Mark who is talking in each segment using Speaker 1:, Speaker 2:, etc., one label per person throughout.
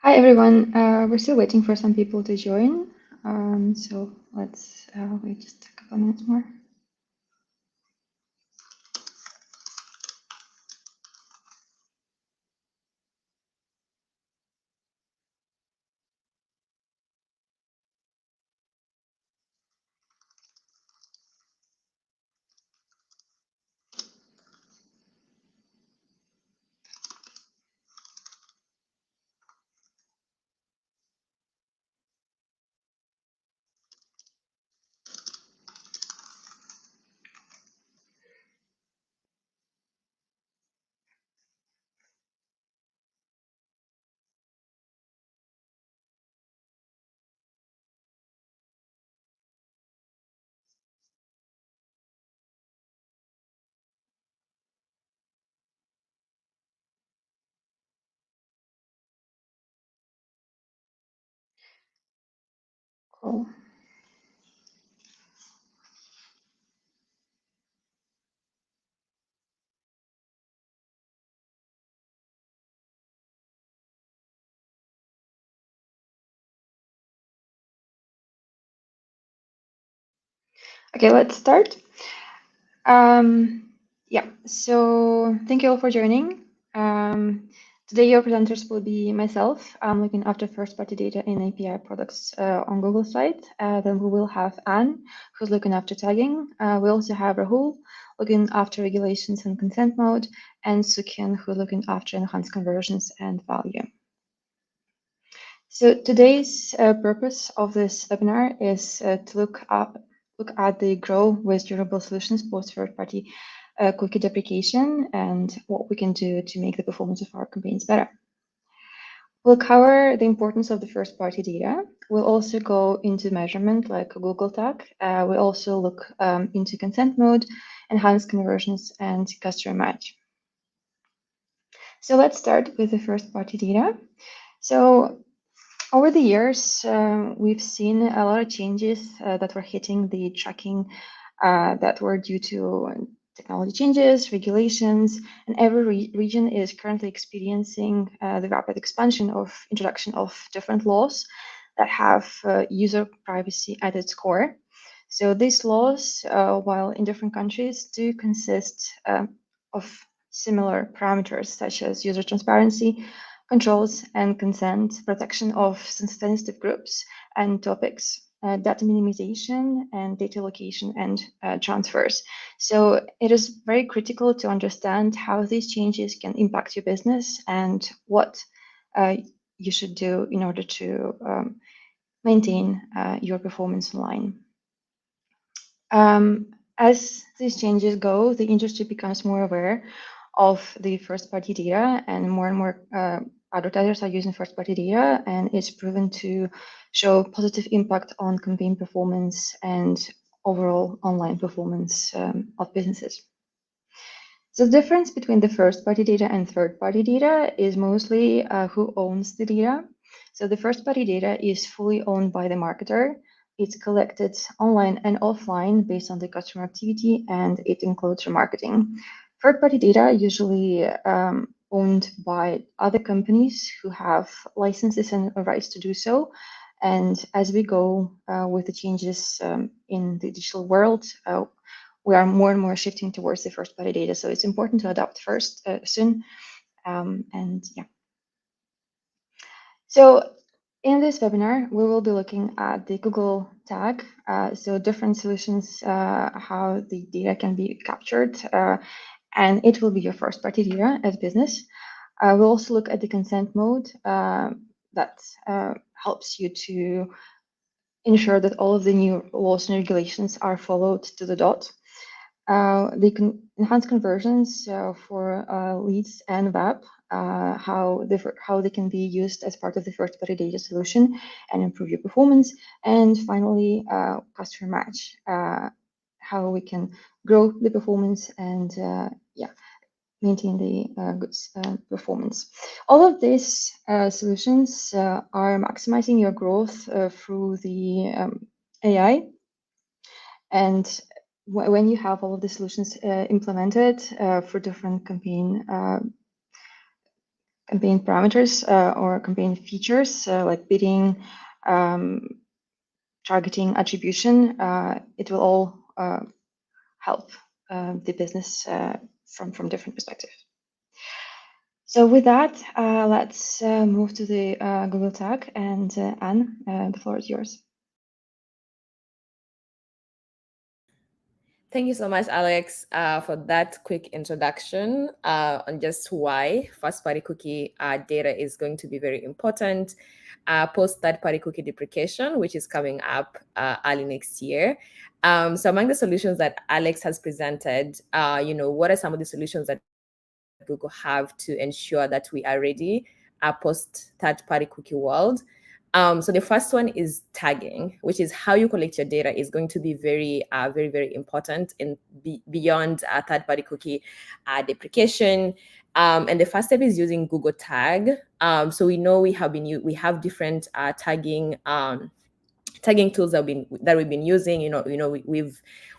Speaker 1: Hi everyone. We're still waiting for some people to join. So let's wait just a couple minutes more. Cool. Okay, let's start. Yeah, so thank you all for joining. Today your presenters will be myself. I'm looking after first-party data in API products on Google site. Then we will have Anne, who's looking after tagging. We also have Rahul, looking after regulations and consent mode, and Sukhin, who's looking after enhanced conversions and value. So today's purpose of this webinar is to look at the grow with durable solutions post third-party cookie deprecation and what we can do to make the performance of our campaigns better. We'll cover the importance of the first-party data. We'll also go into measurement like a Google tag. We'll also look into consent mode, enhanced conversions, and customer match. So let's start with the first-party data. So over the years, we've seen a lot of changes that were hitting the tracking that were due to technology changes, regulations, and every region is currently experiencing the rapid expansion of introduction of different laws that have user privacy at its core. So these laws, while in different countries, do consist of similar parameters such as user transparency, controls and consent, protection of sensitive groups and topics, data minimization, and data location and transfers. So it is very critical to understand how these changes can impact your business and what you should do in order to maintain your performance online. As these changes go, the industry becomes more aware of the first-party data, and more advertisers are using first-party data, and it's proven to show positive impact on campaign performance and overall online performance of businesses. So the difference between the first-party data and third-party data is mostly who owns the data. So the first-party data is fully owned by the marketer. It's collected online and offline based on the customer activity, and it includes remarketing. Third-party data usually owned by other companies who have licenses and rights to do so. And as we go with the changes in the digital world, we are more and more shifting towards the first-party data. So it's important to adopt first soon. And yeah. So in this webinar, we will be looking at the Google tag, so different solutions, how the data can be captured, and it will be your first-party data as business. We'll also look at the consent mode that helps you to ensure that all of the new laws and regulations are followed to the dot. They can enhance conversions for leads and web, how they can be used as part of the first-party data solution and improve your performance. And finally, customer match, how we can grow the performance and maintain the goods performance. All of these solutions are maximizing your growth through the AI. And when you have all of the solutions implemented for different campaign parameters or campaign features like bidding, targeting, attribution, it will all help the business from different perspectives. So with that, let's move to the Google Tag. And Anne, the floor is yours.
Speaker 2: Thank you so much, Alex, for that quick introduction on just why first-party cookie data is going to be very important post third-party cookie deprecation, which is coming up early next year. So among the solutions that Alex has presented, what are some of the solutions that Google have to ensure that we are ready post third-party cookie world? So the first one is tagging, which is how you collect your data is going to be very, very important in beyond third-party cookie deprecation. And the first step is using Google Tag. So we know we have different tagging tools that we've been using.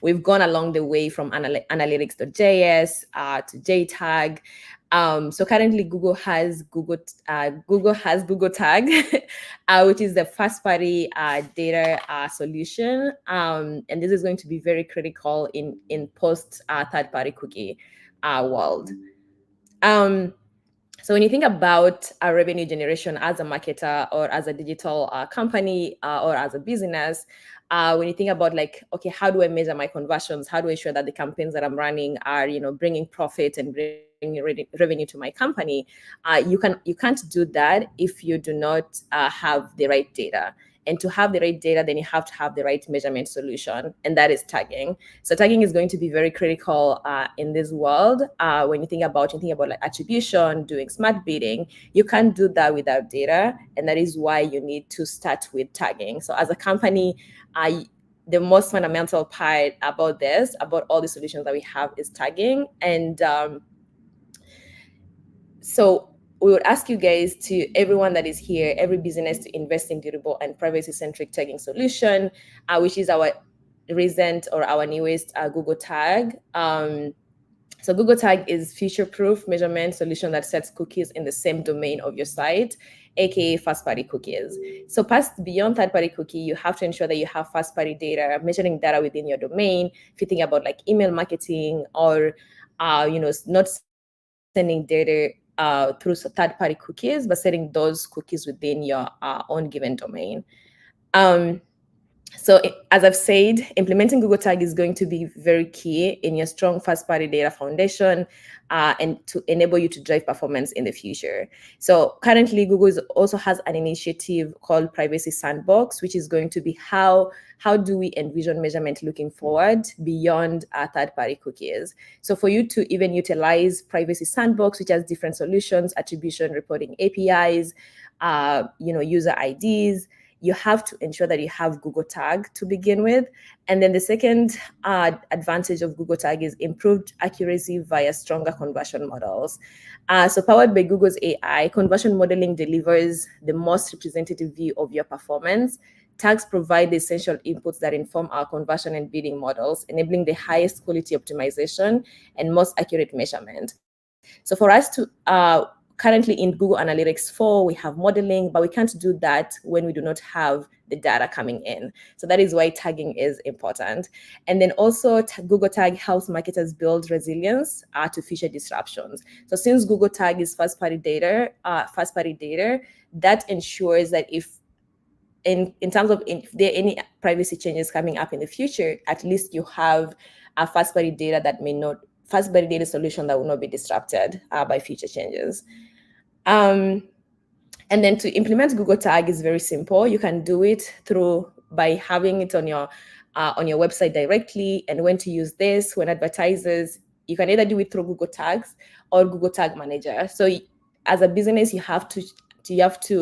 Speaker 2: We've gone along the way from analytics.js to JTag. So currently Google has Google Tag, which is the first-party data solution, and this is going to be very critical in post third-party cookie world. So when you think about revenue generation as a marketer or as a digital company or as a business, when you think about okay, how do I measure my conversions? How do I ensure that the campaigns that I'm running are, bringing profit and bringing revenue to my company? You can't do that if you do not have the right data. And to have the right data, then you have to have the right measurement solution, and that is tagging. So tagging is going to be very critical in this world. When you think about like attribution, doing smart bidding, you can't do that without data, and that is why you need to start with tagging. So as a company, the most fundamental part about all the solutions that we have is tagging. And so we would ask you guys, everyone that is here, every business, to invest in durable and privacy-centric tagging solution, which is our recent or our newest Google Tag. So Google Tag is future-proof measurement solution that sets cookies in the same domain of your site, aka first-party cookies. So beyond third-party cookie, you have to ensure that you have first-party data, measuring data within your domain. If you think about like email marketing or not sending data through third-party cookies, but setting those cookies within your own given domain. So as I've said, implementing Google Tag is going to be very key in your strong first-party data foundation and to enable you to drive performance in the future. So currently, Google also has an initiative called Privacy Sandbox, which is going to be how do we envision measurement looking forward beyond third-party cookies. So for you to even utilize Privacy Sandbox, which has different solutions, attribution, reporting APIs, user IDs, you have to ensure that you have Google Tag to begin with. And then the second advantage of Google Tag is improved accuracy via stronger conversion models. So powered by Google's AI, conversion modeling delivers the most representative view of your performance. Tags provide the essential inputs that inform our conversion and bidding models, enabling the highest quality optimization and most accurate measurement. So for us to currently in Google Analytics 4, we have modeling, but we can't do that when we do not have the data coming in. So that is why tagging is important. And then also Google Tag helps marketers build resilience to future disruptions. So since Google Tag is first-party data, that ensures that if in terms of if there are any privacy changes coming up in the future, at least you have a first-party data first-party data solution that will not be disrupted by future changes. And then to implement Google Tag is very simple. You can do it by having it on your website directly. And when to use this, when advertisers, you can either do it through Google Tags or Google Tag Manager. So as a business, you have to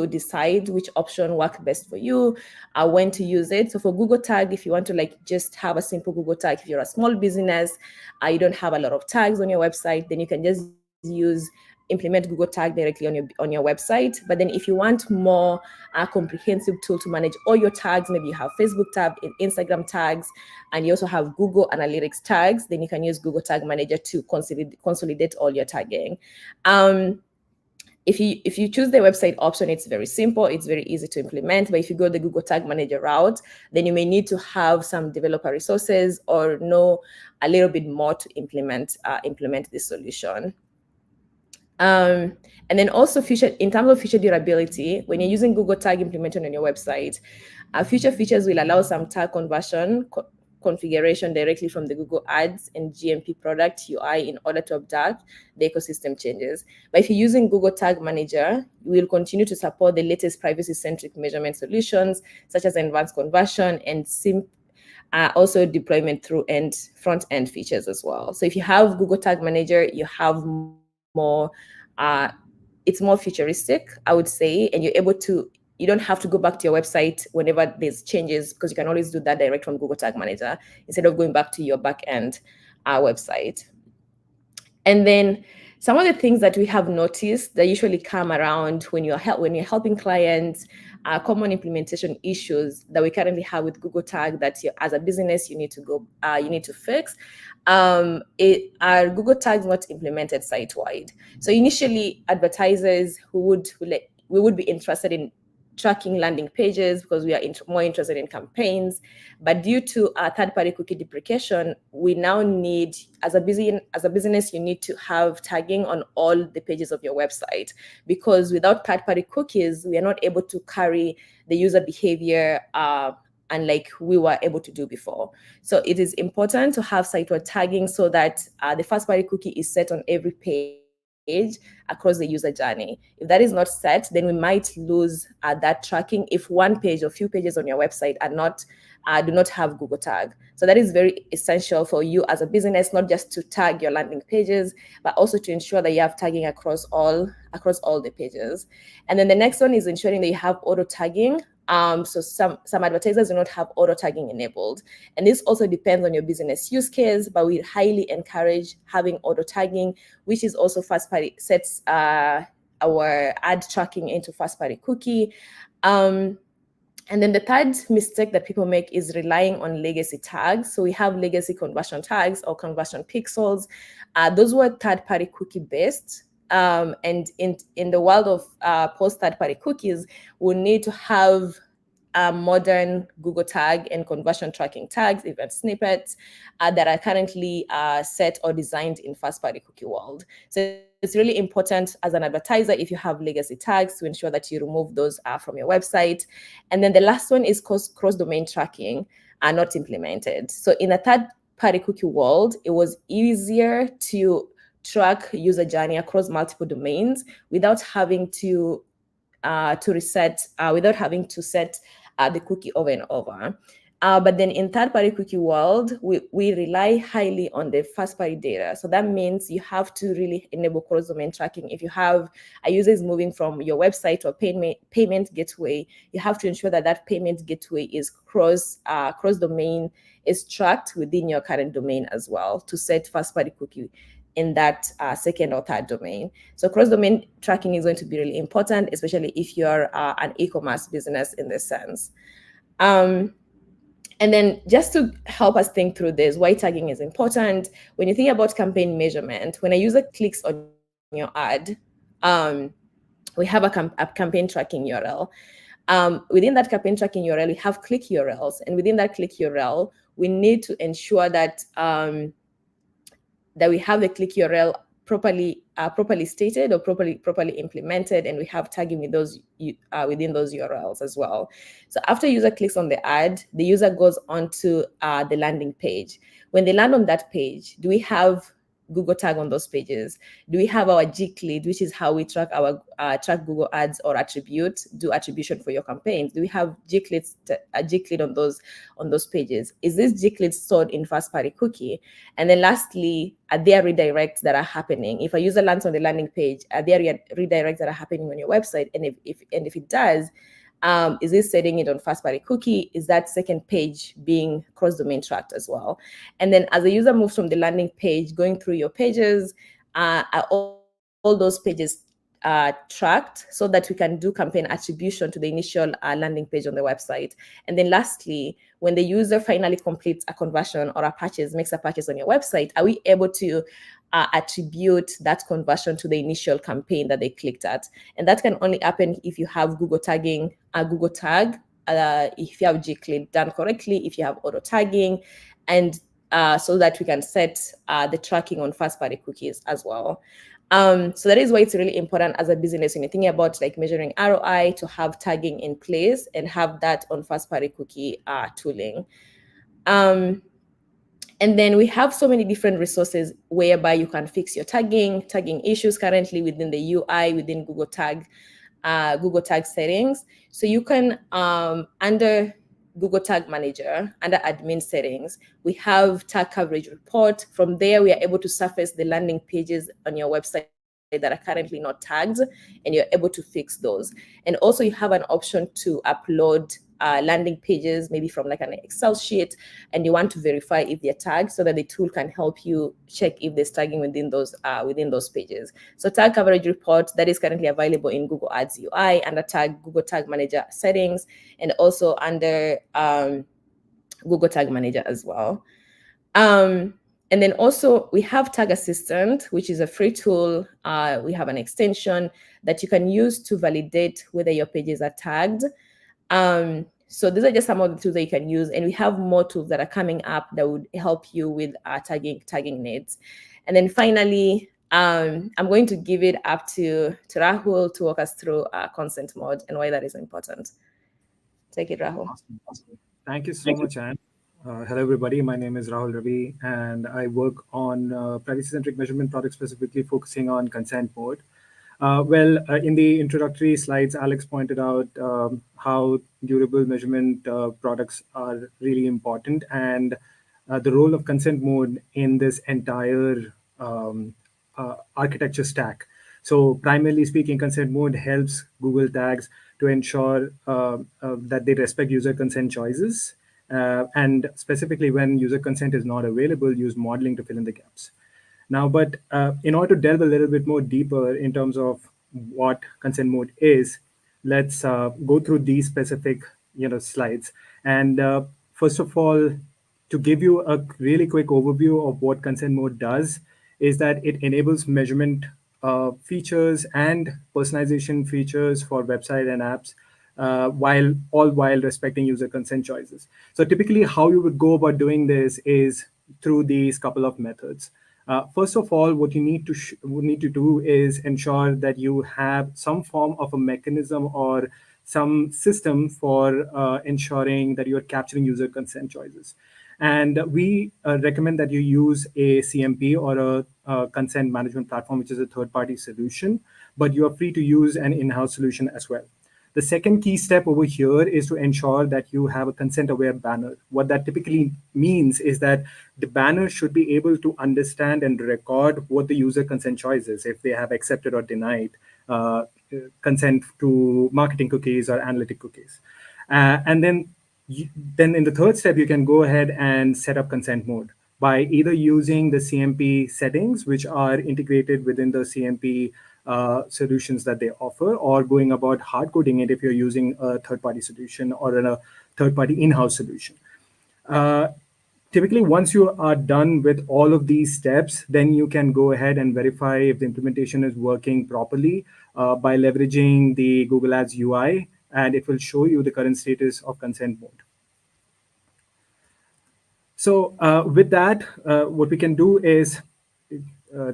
Speaker 2: decide which option works best for you, when to use it. So for Google Tag, if you want to just have a simple Google Tag, if you're a small business, you don't have a lot of tags on your website, then you can just implement Google Tag directly on your website. But then if you want more comprehensive tool to manage all your tags, maybe you have Facebook tab, Instagram tags, and you also have Google Analytics tags, then you can use Google Tag Manager to consolidate all your tagging. If you choose the website option, it's very simple, it's very easy to implement. But if you go the Google Tag Manager route, then you may need to have some developer resources or know a little bit more to implement this solution. And then also in terms of feature durability, when you're using Google Tag implemented on your website, future features will allow some tag conversion configuration directly from the Google Ads and GMP product UI in order to adapt the ecosystem changes. But if you're using Google Tag Manager, we will continue to support the latest privacy-centric measurement solutions, such as advanced conversion and also deployment through front-end features as well. So if you have Google Tag Manager, you have more, it's more futuristic, I would say, and you don't have to go back to your website whenever there's changes, because you can always do that direct from Google Tag Manager instead of going back to your back-end website. And then some of the things that we have noticed that usually come around when you're helping clients, common implementation issues that we currently have with Google Tag that as a business you need to fix. Are Google Tags not implemented site-wide? So initially, advertisers we would be interested in tracking landing pages because we are more interested in campaigns. But due to third-party cookie deprecation, we now need, as a business, you need to have tagging on all the pages of your website, because without third-party cookies, we are not able to carry the user behavior unlike we were able to do before. So it is important to have site-wide tagging so that the first-party cookie is set on every page across the user journey. If that is not set, then we might lose that tracking if one page or few pages on your website do not have Google Tag. So that is very essential for you as a business, not just to tag your landing pages, but also to ensure that you have tagging across all the pages. And then the next one is ensuring that you have auto tagging. So some advertisers do not have auto tagging enabled, and this also depends on your business use case, but we highly encourage having auto tagging, which is also sets our ad tracking into first-party cookie. And then the third mistake that people make is relying on legacy tags. So we have legacy conversion tags or conversion pixels. Those were third-party cookie based. And in the world of post third-party cookies, we need to have modern Google Tag and conversion tracking tags, event snippets that are currently set or designed in first-party cookie world. So it's really important as an advertiser, if you have legacy tags, to ensure that you remove those from your website. And then the last one is cross-domain tracking are not implemented. So in a third-party cookie world, it was easier to track user journey across multiple domains without having to set the cookie over and over. But then in third-party cookie world, we rely highly on the first-party data. So that means you have to really enable cross-domain tracking. If you have a user is moving from your website to a payment gateway, you have to ensure that that payment gateway is cross-domain, is tracked within your current domain as well to set first-party cookie in that second or third domain. So cross-domain tracking is going to be really important, especially if you're an e-commerce business in this sense. And then just to help us think through this, why tagging is important, when you think about campaign measurement, when a user clicks on your ad, we have a campaign tracking URL. Within that campaign tracking URL, we have click URLs. And within that click URL, we need to ensure that that we have the click URL properly stated or properly implemented, and we have tagging with those within those URLs as well. So after user clicks on the ad, the user goes onto the landing page. When they land on that page, do we have Google Tag on those pages? Do we have our gclid, which is how we track our track Google Ads or do attribution for your campaigns? Do we have gclid on those pages? Is this gclid stored in first-party cookie? And then lastly, are there redirects that are happening? If a user lands on the landing page, are there redirects that are happening on your website? And if it does, is this setting it on first-party cookie? Is that second page being cross-domain tracked as well? And then as a user moves from the landing page, going through your pages, are all those pages tracked so that we can do campaign attribution to the initial landing page on the website? And then lastly, when the user finally completes a conversion or makes a purchase on your website, are we able to attribute that conversion to the initial campaign that they clicked at. And that can only happen if you have Google tagging, a Google tag, if you have gclip done correctly, if you have auto tagging, and so that we can set the tracking on first-party cookies as well. So that is why it's really important as a business when you're thinking about like measuring ROI to have tagging in place and have that on first-party cookie tooling. And then we have so many different resources whereby you can fix your tagging issues currently within the UI, within Google Tag settings. So you can, under Google Tag Manager, under admin settings, we have tag coverage report. From there, we are able to surface the landing pages on your website that are currently not tagged, and you're able to fix those. And also you have an option to upload landing pages, maybe from like an Excel sheet, and you want to verify if they're tagged so that the tool can help you check if there's tagging within those pages. So tag coverage report, that is currently available in Google Ads UI under Google Tag Manager settings, and also under Google Tag Manager as well. And then also we have Tag Assistant, which is a free tool. We have an extension that you can use to validate whether your pages are tagged. So these are just some of the tools that you can use, and we have more tools that are coming up that would help you with tagging needs. And then finally, I'm going to give it up to Rahul to walk us through consent mode and why that is important. Take it, Rahul.
Speaker 3: Awesome. Thank you so much, Anne. Hello, everybody. My name is Rahul Ravi, and I work on privacy-centric measurement product, specifically focusing on consent mode. In the introductory slides, Alex pointed out how durable measurement products are really important, and the role of consent mode in this entire architecture stack. So primarily speaking, consent mode helps Google Tags to ensure that they respect user consent choices. And specifically when user consent is not available, use modeling to fill in the gaps. Now, but in order to delve a little bit more deeper in terms of what consent mode is, let's go through these specific slides. And first of all, to give you a really quick overview of what consent mode does, is that it enables measurement features and personalization features for website and apps, while respecting user consent choices. So typically how you would go about doing this is through these couple of methods. First of all, what you need to do is ensure that you have some form of a mechanism or some system for ensuring that you're capturing user consent choices. And we recommend that you use a CMP or a consent management platform, which is a third-party solution, but you are free to use an in-house solution as well. The second key step over here is to ensure that you have a consent-aware banner. What that typically means is that the banner should be able to understand and record what the user consent choice is, if they have accepted or denied consent to marketing cookies or analytic cookies. And then in the third step, you can go ahead and set up consent mode by either using the CMP settings, which are integrated within the CMP solutions that they offer, or going about hard coding it if you're using a third-party solution or a third-party in-house solution. Typically, once you are done with all of these steps, then you can go ahead and verify if the implementation is working properly by leveraging the Google Ads UI, and it will show you the current status of consent mode. So with that, what we can do is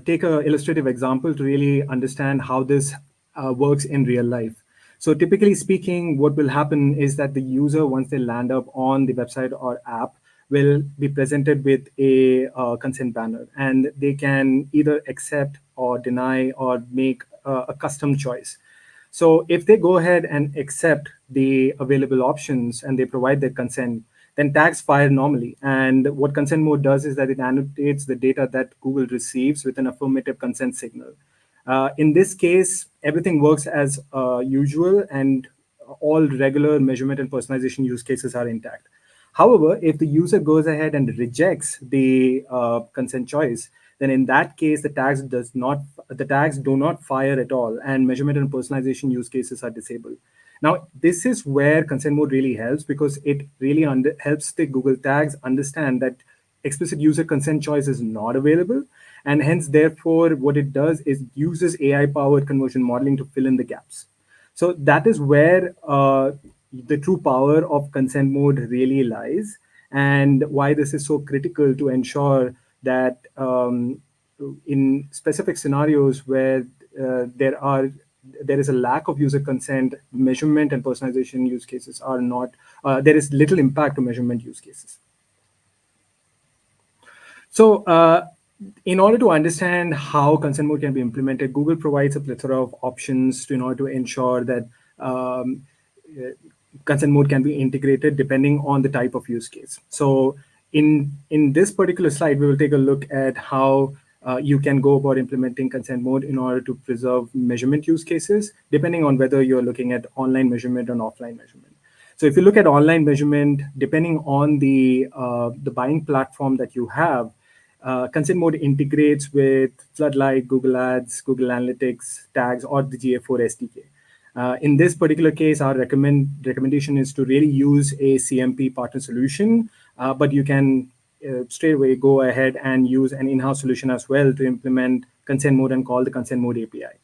Speaker 3: take an illustrative example to really understand how this works in real life. So typically speaking, what will happen is that the user, once they land up on the website or app, will be presented with a consent banner, and they can either accept or deny or make a custom choice. So if they go ahead and accept the available options and they provide their consent, then tags fire normally. And what consent mode does is that it annotates the data that Google receives with an affirmative consent signal. In this case, everything works as usual, and all regular measurement and personalization use cases are intact. However, if the user goes ahead and rejects the consent choice, then in that case, the tags do not fire at all, and measurement and personalization use cases are disabled. Now, this is where consent mode really helps, because it really helps the Google tags understand that explicit user consent choice is not available, And hence, therefore, what it does is it uses AI-powered conversion modeling to fill in the gaps. So that is where the true power of consent mode really lies, and why this is so critical to ensure that in specific scenarios where there is a lack of user consent, measurement and personalization use cases are not, there is little impact to measurement use cases. So in order to understand how consent mode can be implemented, Google provides a plethora of options in order to ensure that consent mode can be integrated depending on the type of use case. So in this particular slide, we will take a look at how you can go about implementing consent mode in order to preserve measurement use cases, depending on whether you're looking at online measurement or offline measurement. So if you look at online measurement, depending on the buying platform that you have, consent mode integrates with Floodlight, Google Ads, Google Analytics, tags, or the GA4 SDK. In this particular case, our recommendation is to really use a CMP partner solution, but you can straight away go ahead and use an in-house solution as well to implement consent mode and call the consent mode API.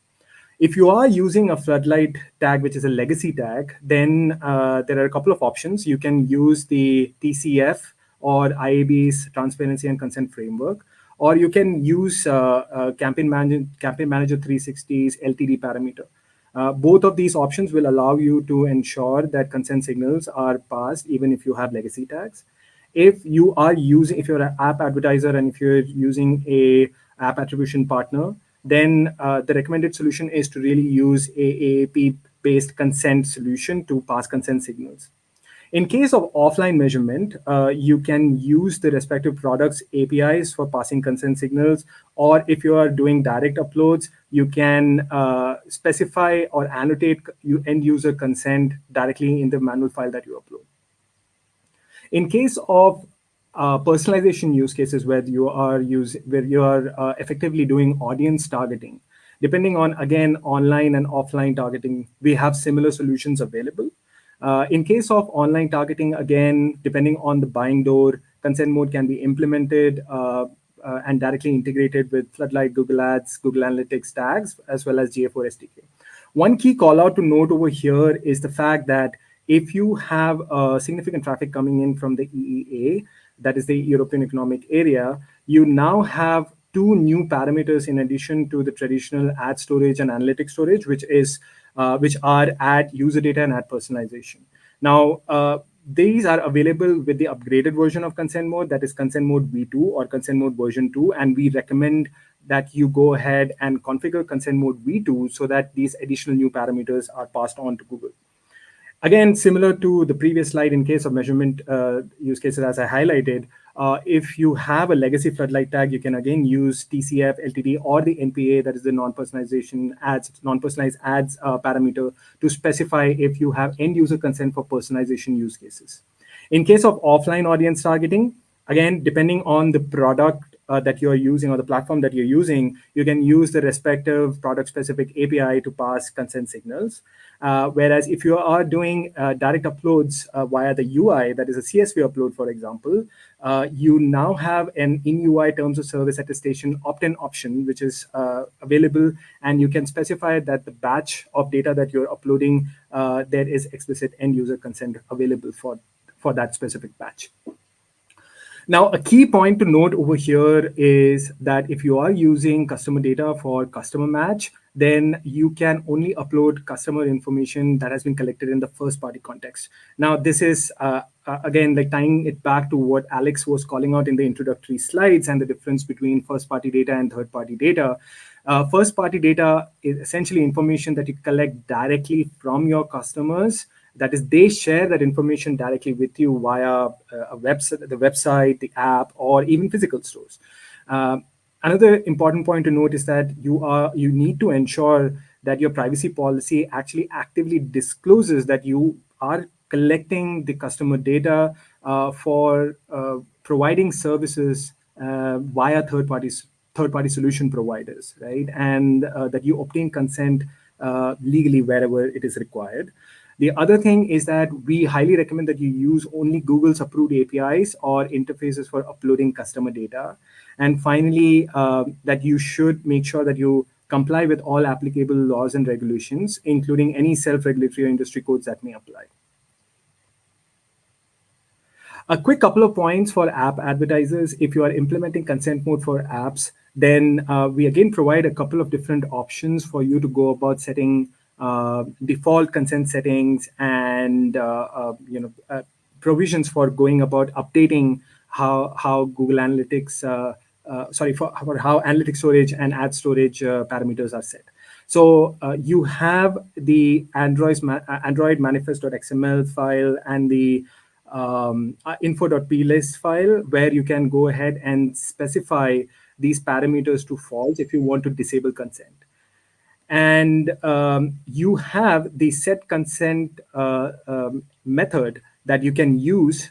Speaker 3: If you are using a Floodlight tag, which is a legacy tag, then there are a couple of options. You can use the TCF or IAB's Transparency and Consent Framework, or you can use Campaign Manager 360's LTD parameter. Both of these options will allow you to ensure that consent signals are passed even if you have legacy tags. If you're an app advertiser and if you're using a app attribution partner, then the recommended solution is to really use a AAP-based consent solution to pass consent signals. In case of offline measurement, you can use the respective products APIs for passing consent signals, or if you are doing direct uploads, you can specify or annotate end user consent directly in the manual file that you upload. In case of personalization use cases where you are effectively doing audience targeting, depending on, again, online and offline targeting, we have similar solutions available. In case of online targeting, again, depending on the buying door, consent mode can be implemented and directly integrated with Floodlight, Google Ads, Google Analytics tags, as well as GA4 SDK. One key call out to note over here is the fact that if you have significant traffic coming in from the EEA, that is the European Economic Area, you now have two new parameters in addition to the traditional ad storage and analytics storage, which are ad user data and ad personalization. Now, these are available with the upgraded version of consent mode, that is consent mode V2 or consent mode version 2, and we recommend that you go ahead and configure consent mode V2 so that these additional new parameters are passed on to Google. Again, similar to the previous slide, in case of measurement use cases, as I highlighted, if you have a legacy Floodlight tag, you can again use TCF, LTD, or the NPA, that is the non-personalized ads parameter, to specify if you have end user consent for personalization use cases. In case of offline audience targeting, again, depending on the product that you're using or the platform that you're using, you can use the respective product-specific API to pass consent signals. Whereas if you are doing direct uploads via the UI, that is a CSV upload, for example, you now have an in-UI terms of service attestation opt-in option, which is available, and you can specify that the batch of data that you're uploading, there is explicit end-user consent available for that specific batch. Now, a key point to note over here is that if you are using customer data for customer match, then you can only upload customer information that has been collected in the first-party context. Now, this is, again, like tying it back to what Alex was calling out in the introductory slides and the difference between first-party data and third-party data. First-party data is essentially information that you collect directly from your customers. That is, they share that information directly with you via the website, the app, or even physical stores. Another important point to note is that you need to ensure that your privacy policy actually actively discloses that you are collecting the customer data for providing services via third-party solution providers, right? And that you obtain consent legally wherever it is required. The other thing is that we highly recommend that you use only Google's approved APIs or interfaces for uploading customer data. And finally, that you should make sure that you comply with all applicable laws and regulations, including any self-regulatory or industry codes that may apply. A quick couple of points for app advertisers. If you are implementing consent mode for apps, then we again provide a couple of different options for you to go about setting default consent settings and provisions for going about updating how Google Analytics, for how analytics storage and ad storage parameters are set. So you have the Android manifest.xml file and the info.plist file where you can go ahead and specify these parameters to false if you want to disable consent. And you have the set consent method that you can use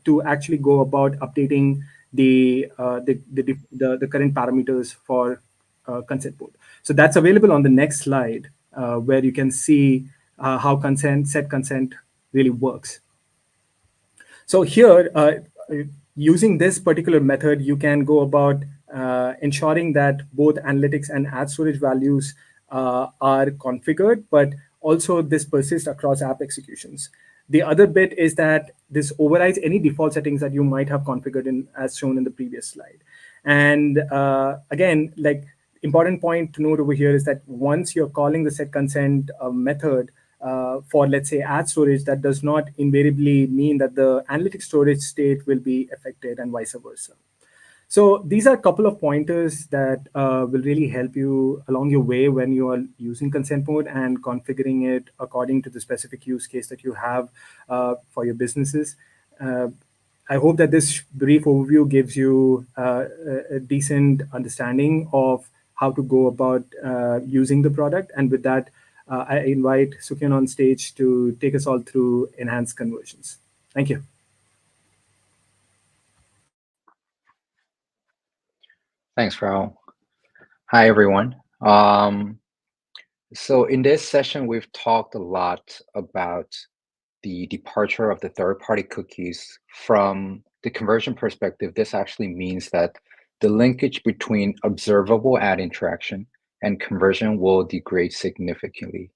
Speaker 3: to actually go about updating the current parameters for consent mode. So that's available on the next slide, where you can see how set consent really works. So here, using this particular method, you can go about ensuring that both analytics and ad storage values are configured, but also this persists across app executions. The other bit is that this overrides any default settings that you might have configured as shown in the previous slide. And again, like important point to note over here is that once you're calling the set consent method, for, let's say, ad storage, that does not invariably mean that the analytic storage state will be affected and vice versa. So these are a couple of pointers that will really help you along your way when you are using consent mode and configuring it according to the specific use case that you have for your businesses. I hope that this brief overview gives you a decent understanding of how to go about using the product. And with that, I invite Sukhian on stage to take us all through enhanced conversions. Thank you.
Speaker 4: Thanks, Rahul. Hi, everyone. So in this session, we've talked a lot about the departure of the third-party cookies. From the conversion perspective, this actually means that the linkage between observable ad interaction and conversion will degrade significantly.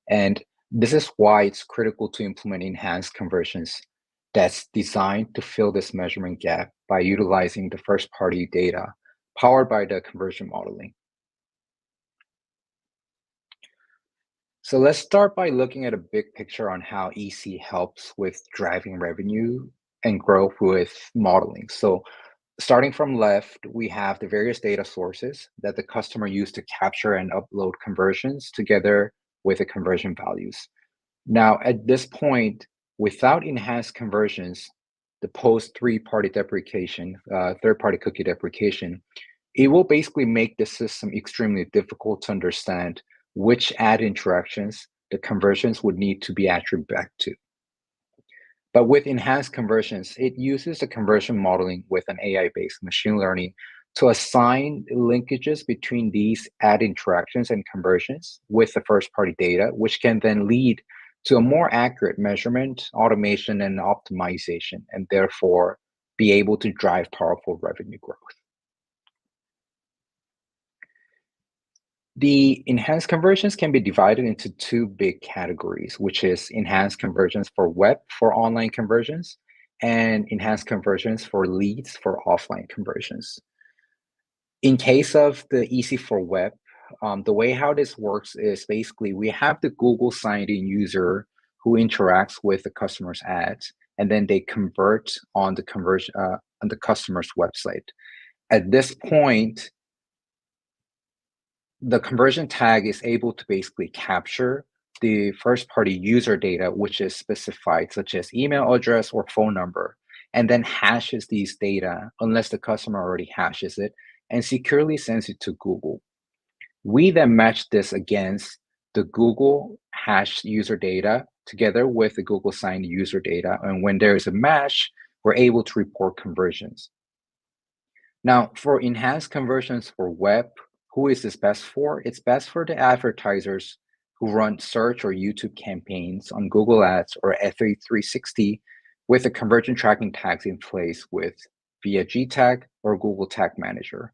Speaker 4: And this is why it's critical to implement enhanced conversions that's designed to fill this measurement gap by utilizing the first-party data powered by the conversion modeling. So let's start by looking at a big picture on how EC helps with driving revenue and growth with modeling. So starting from left, we have the various data sources that the customer used to capture and upload conversions together with the conversion values. Now, at this point, without enhanced conversions, the post third-party cookie deprecation, it will basically make the system extremely difficult to understand which ad interactions the conversions would need to be attributed back to. But with enhanced conversions, it uses the conversion modeling with an AI-based machine learning to assign linkages between these ad interactions and conversions with the first-party data, which can then lead to a more accurate measurement, automation, and optimization, and therefore be able to drive powerful revenue growth. The enhanced conversions can be divided into two big categories, which is enhanced conversions for web for online conversions and enhanced conversions for leads for offline conversions. In case of the EC for web, the way how this works is basically we have the Google signed in user who interacts with the customer's ads, and then they convert on the conversion on the customer's website. At this point, the conversion tag is able to basically capture the first-party user data, which is specified, such as email address or phone number, and then hashes these data, unless the customer already hashes it, and securely sends it to Google. We then match this against the Google hashed user data together with the Google signed user data, and when there is a match, we're able to report conversions. Now, for enhanced conversions for web, who is this best for? It's best for the advertisers who run search or YouTube campaigns on Google Ads or F360 with the conversion tracking tags in place via GTag or Google Tag Manager.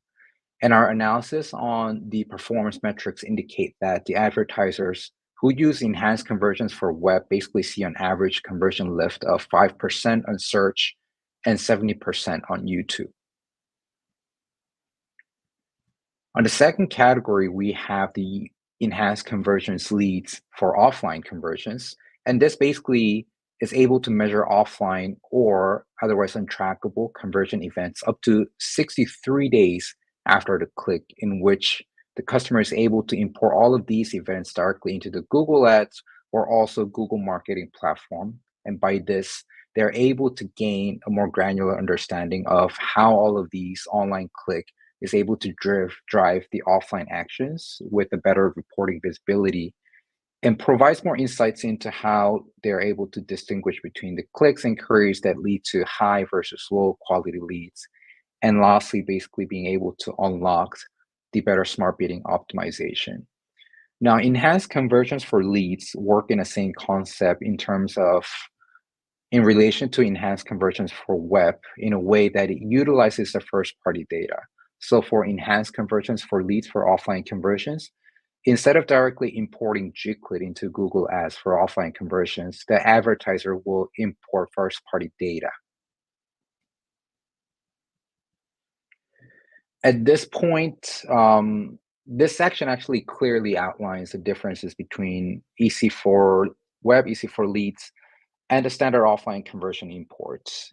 Speaker 4: And our analysis on the performance metrics indicate that the advertisers who use enhanced conversions for web basically see an average conversion lift of 5% on search and 70% on YouTube. On the second category, we have the enhanced conversions leads for offline conversions. And this basically is able to measure offline or otherwise untrackable conversion events up to 63 days after the click, in which the customer is able to import all of these events directly into the Google Ads or also Google Marketing Platform. And by this, they're able to gain a more granular understanding of how all of these online click is able to drive the offline actions with a better reporting visibility, and provides more insights into how they're able to distinguish between the clicks and queries that lead to high versus low quality leads. And lastly, basically being able to unlock the better smart bidding optimization. Now, enhanced conversions for leads work in the same concept in relation to enhanced conversions for web in a way that it utilizes the first-party data. So for enhanced conversions for leads for offline conversions, instead of directly importing gclit into Google Ads for offline conversions, the advertiser will import first-party data. At this point, this section actually clearly outlines the differences between EC for web, EC for leads, and the standard offline conversion imports.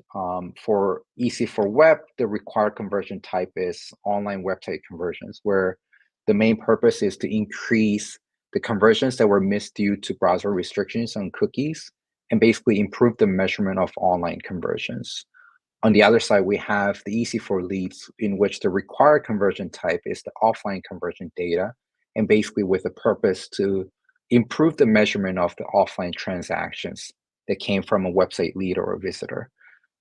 Speaker 4: For EC for web, the required conversion type is online website conversions, where the main purpose is to increase the conversions that were missed due to browser restrictions on cookies and basically improve the measurement of online conversions. On the other side, we have the EC for leads, in which the required conversion type is the offline conversion data, and basically with the purpose to improve the measurement of the offline transactions that came from a website lead or a visitor.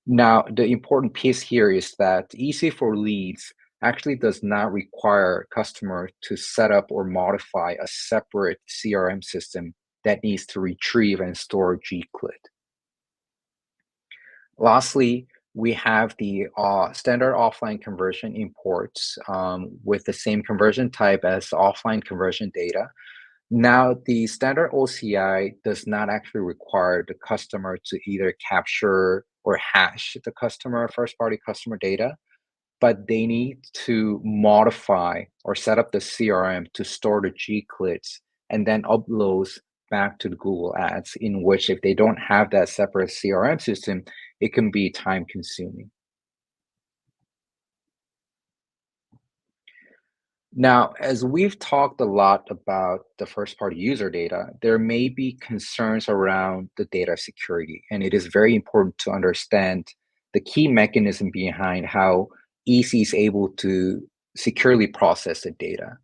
Speaker 4: Now, the important piece here is that EC for leads actually does not require customer to set up or modify a separate CRM system that needs to retrieve and store gclit. Lastly, we have the standard offline conversion imports with the same conversion type as offline conversion data. Now, the standard OCI does not actually require the customer to either capture or hash the first-party customer data, but they need to modify or set up the CRM to store the gclits and then upload back to the Google Ads, in which if they don't have that separate CRM system, it can be time consuming. Now, as we've talked a lot about the first-party user data, there may be concerns around the data security, and it is very important to understand the key mechanism behind how EC is able to securely process the data.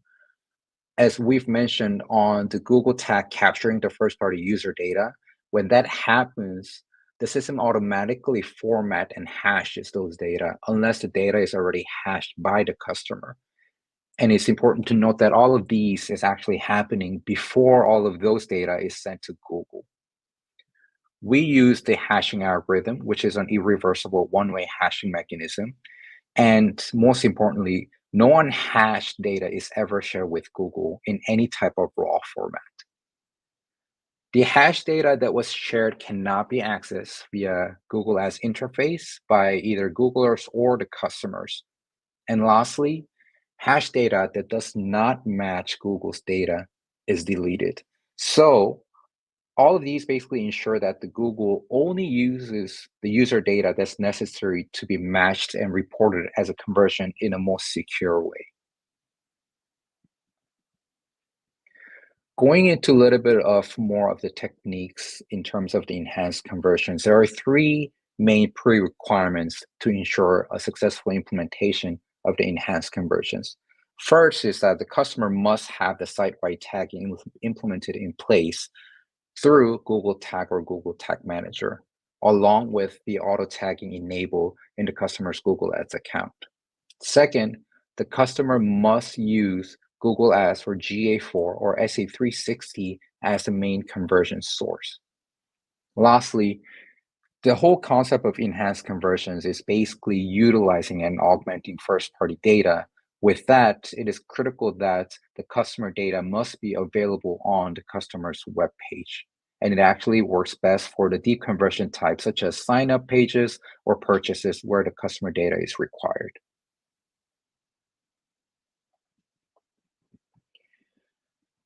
Speaker 4: As we've mentioned on the Google tag capturing the first-party user data, when that happens, the system automatically format and hashes those data unless the data is already hashed by the customer. And it's important to note that all of these is actually happening before all of those data is sent to Google. We use the hashing algorithm, which is an irreversible one-way hashing mechanism. And most importantly, no unhashed data is ever shared with Google in any type of raw format. The hash data that was shared cannot be accessed via Google Ads interface by either Googlers or the customers. And lastly, hash data that does not match Google's data is deleted. So all of these basically ensure that the Google only uses the user data that's necessary to be matched and reported as a conversion in a most secure way. Going into a little bit of more of the techniques in terms of the enhanced conversions, there are three main pre-requirements to ensure a successful implementation of the enhanced conversions. First is that the customer must have the site-wide tagging implemented in place through Google Tag or Google Tag Manager, along with the auto tagging enabled in the customer's Google Ads account. Second, the customer must use Google Ads or GA4 or SA360 as the main conversion source. Lastly, the whole concept of enhanced conversions is basically utilizing and augmenting first-party data. With that, it is critical that the customer data must be available on the customer's web page. And it actually works best for the deep conversion types, such as sign-up pages or purchases where the customer data is required.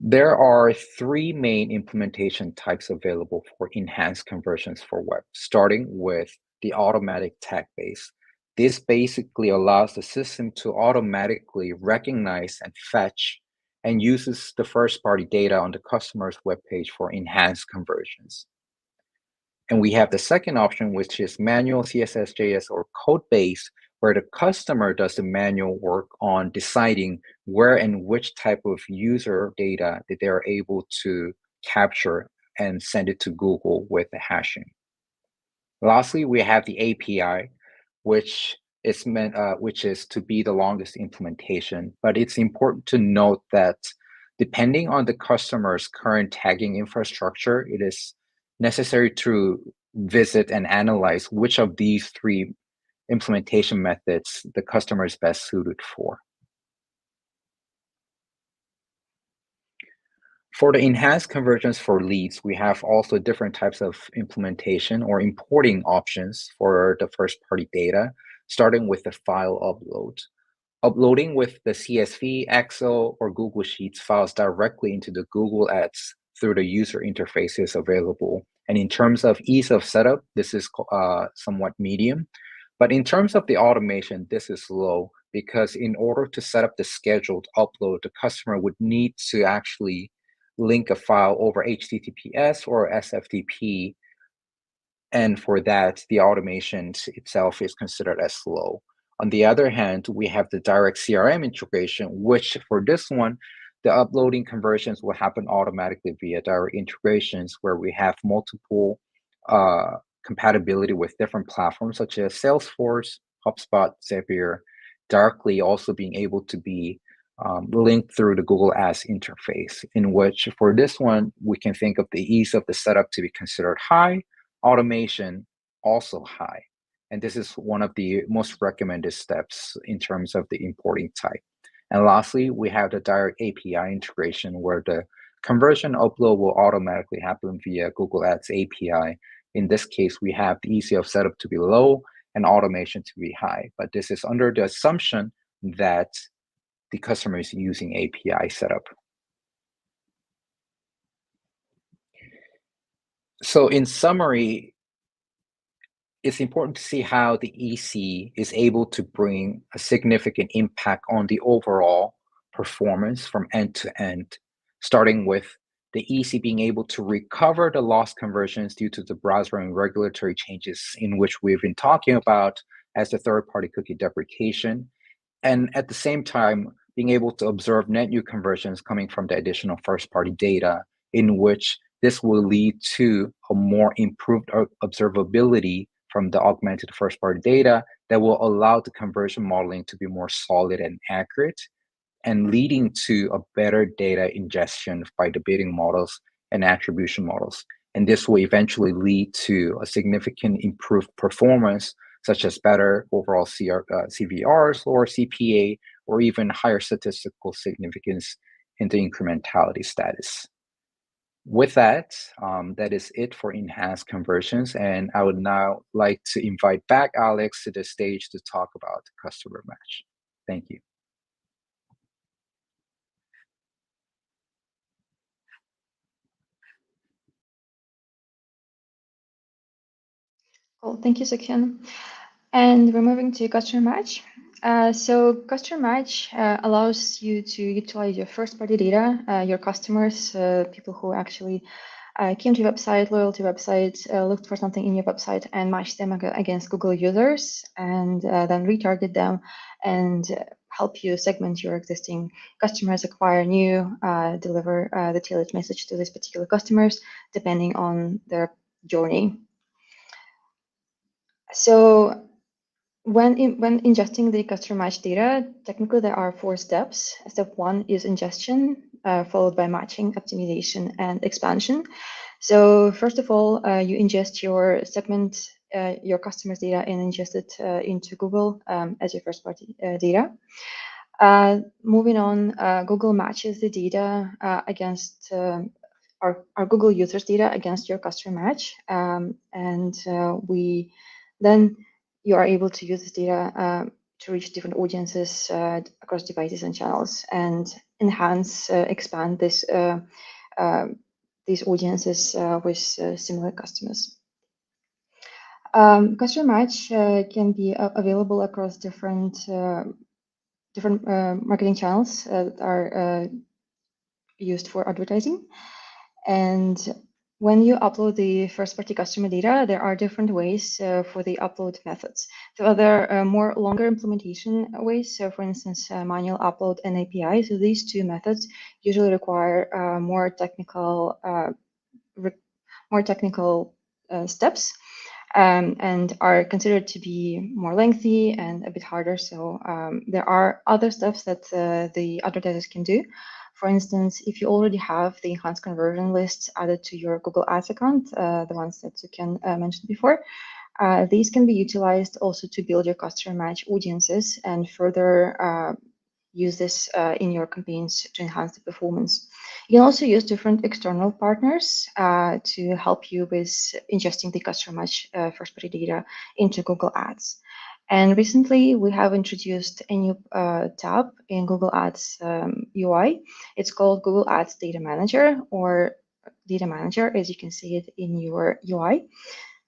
Speaker 4: There are three main implementation types available for enhanced conversions for web, starting with the automatic tag base. This basically allows the system to automatically recognize and fetch and uses the first-party data on the customer's web page for enhanced conversions. And we have the second option, which is manual CSS, JS, or code-based, where the customer does the manual work on deciding where and which type of user data that they're able to capture and send it to Google with the hashing. Lastly, we have the API, which is to be the longest implementation. But it's important to note that depending on the customer's current tagging infrastructure, it is necessary to visit and analyze which of these three implementation methods the customer is best suited for. For the enhanced conversions for leads, we have also different types of implementation or importing options for the first-party data, starting with the file upload. Uploading with the CSV, Excel, or Google Sheets files directly into the Google Ads through the user interfaces available. And in terms of ease of setup, this is somewhat medium. But in terms of the automation, this is low, because in order to set up the scheduled upload, the customer would need to actually link a file over HTTPS or SFTP. And for that, the automation itself is considered as slow. On the other hand, we have the direct CRM integration, which for this one, the uploading conversions will happen automatically via direct integrations, where we have multiple compatibility with different platforms such as Salesforce, HubSpot, Zapier, directly also being able to be linked through the Google Ads interface, in which for this one, we can think of the ease of the setup to be considered high, automation also high. And this is one of the most recommended steps in terms of the importing type. And lastly, we have the direct API integration, where the conversion upload will automatically happen via Google Ads API. In this case, we have the ease of setup to be low and automation to be high. But this is under the assumption that the customer is using API setup. So in summary, it's important to see how the EC is able to bring a significant impact on the overall performance from end to end, starting with the EC being able to recover the lost conversions due to the browser and regulatory changes in which we've been talking about as the third-party cookie deprecation, and at the same time, being able to observe net new conversions coming from the additional first-party data, in which this will lead to a more improved observability from the augmented first-party data that will allow the conversion modeling to be more solid and accurate, and leading to a better data ingestion by the bidding models and attribution models. And this will eventually lead to a significant improved performance, such as better overall CVRs or CPA, or even higher statistical significance in the incrementality status. With that, that is it for enhanced conversions. And I would now like to invite back Alex to the stage to talk about the customer match. Thank you.
Speaker 1: Cool. Thank you, Sekyun. And we're moving to customer match. So customer match allows you to utilize your first-party data, your customers, people who actually came to your website, loyalty website, looked for something in your website, and match them against Google users, and then retarget them and help you segment your existing customers, acquire new, deliver the tailored message to these particular customers, depending on their journey. So when ingesting the customer match data, technically there are 4 steps. Step 1 is ingestion, followed by matching, optimization, and expansion. So first of all, you ingest your segment, your customer's data, and ingest it into Google as your first-party data. Moving on, Google matches the data against our Google users' data against your customer match, and then you are able to use this data to reach different audiences across devices and channels, and enhance, expand these audiences with similar customers. Customer match can be available across different marketing channels that are used for advertising. And when you upload the first-party customer data, there are different ways for the upload methods. So there are more longer implementation ways. So for instance, manual upload and API. So these 2 methods usually require more technical steps. And are considered to be more lengthy and a bit harder. So there are other steps that the advertisers can do. For instance, if you already have the enhanced conversion lists added to your Google Ads account, the ones that you can mention before, these can be utilized also to build your customer match audiences and further use this in your campaigns to enhance the performance. You can also use different external partners to help you with ingesting the customer match first-party data into Google Ads. And recently, we have introduced a new tab in Google Ads UI. It's called Google Ads Data Manager, or Data Manager, as you can see it in your UI.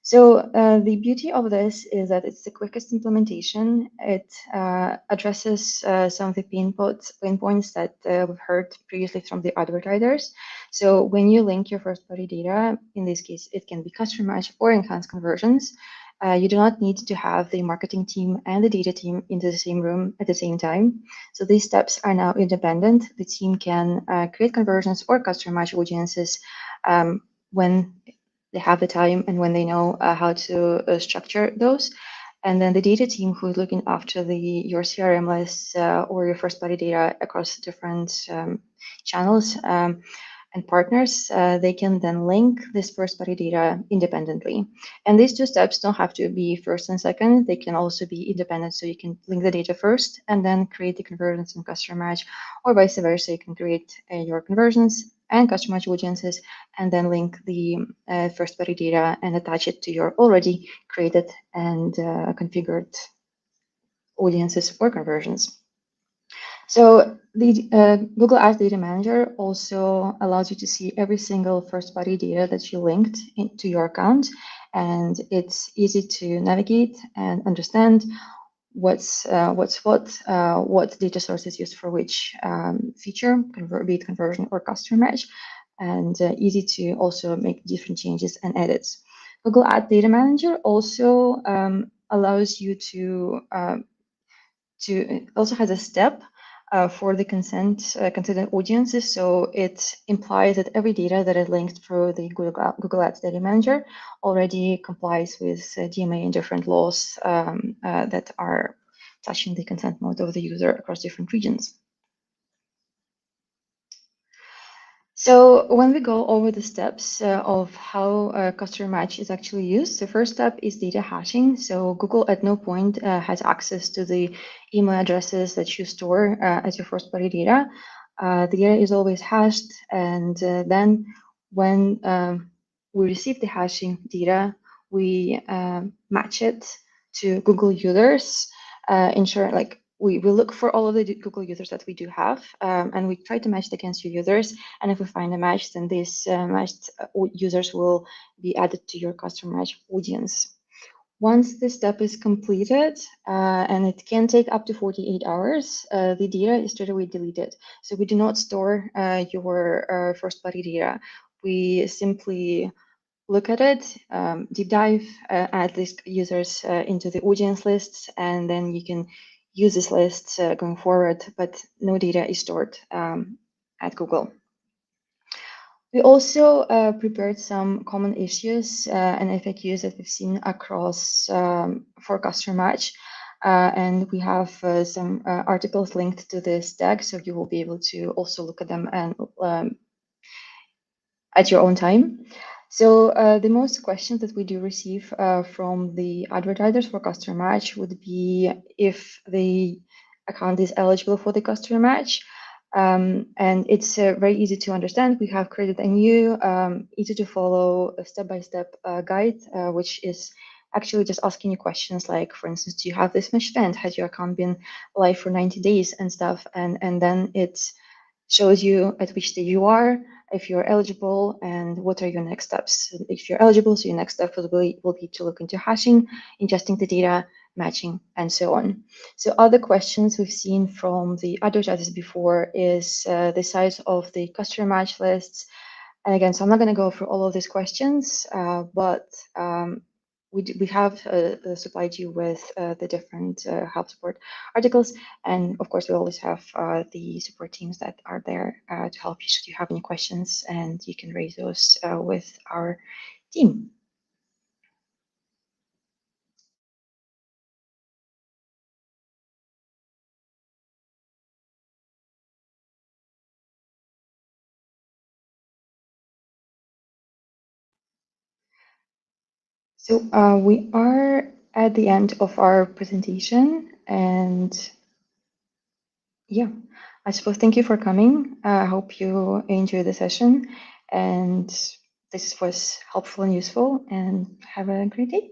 Speaker 1: So the beauty of this is that it's the quickest implementation. It addresses some of the pain points that we've heard previously from the advertisers. So when you link your first-party data, in this case, it can be customer match or enhanced conversions, you do not need to have the marketing team and the data team into the same room at the same time. So these steps are now independent. The team can create conversions or customer match audiences when they have the time and when they know how to structure those. And then the data team who is looking after your CRM lists or your first-party data across different channels and partners, they can then link this first-party data independently. And these 2 steps don't have to be first and second. They can also be independent. So you can link the data first and then create the conversions and customer match, or vice versa. You can create your conversions and customer match audiences and then link the first-party data and attach it to your already created and configured audiences or conversions. So the Google Ads Data Manager also allows you to see every single first-party data that you linked into your account, and it's easy to navigate and understand what data source is used for which feature, be it conversion or customer match, and easy to also make different changes and edits. Google Ads Data Manager also allows you to also has a step for the consented audiences. So it implies that every data that is linked through the Google Ads Data Manager already complies with DMA and different laws that are touching the consent mode of the user across different regions. So when we go over the steps of how customer match is actually used, the first step is data hashing. So Google at no point has access to the email addresses that you store as your first-party data. The data is always hashed, and then when we receive the hashing data, we match it to Google users, ensure we look for all of the Google users that we do have, and we try to match it against your users. And if we find a match, then these matched users will be added to your customer match audience. Once this step is completed, and it can take up to 48 hours, the data is straight away deleted. So we do not store your first-party data. We simply look at it, deep dive, add these users into the audience lists, and then you can use this list going forward, but no data is stored at Google. We also prepared some common issues and FAQs that we've seen across for customer match. and we have some articles linked to this tag, so you will be able to also look at them and at your own time. So the most questions that we do receive from the advertisers for customer match would be if the account is eligible for the customer match. And it's very easy to understand. We have created a new, easy to follow step-by-step guide, which is actually just asking you questions like, for instance, do you have this much spend? Has your account been live for 90 days and stuff? And then it shows you at which stage you are, if you're eligible, and what are your next steps. If you're eligible, so your next step will be to look into hashing, ingesting the data, matching, and so on. So other questions we've seen from the advertisers before is the size of the customer match lists. And again, so I'm not going to go through all of these questions, but we have supplied you with the different help support articles. And of course, we always have the support teams that are there to help you should you have any questions, and you can raise those with our team. So we are at the end of our presentation, and yeah, I suppose thank you for coming. I hope you enjoyed the session, and this was helpful and useful, and have a great day.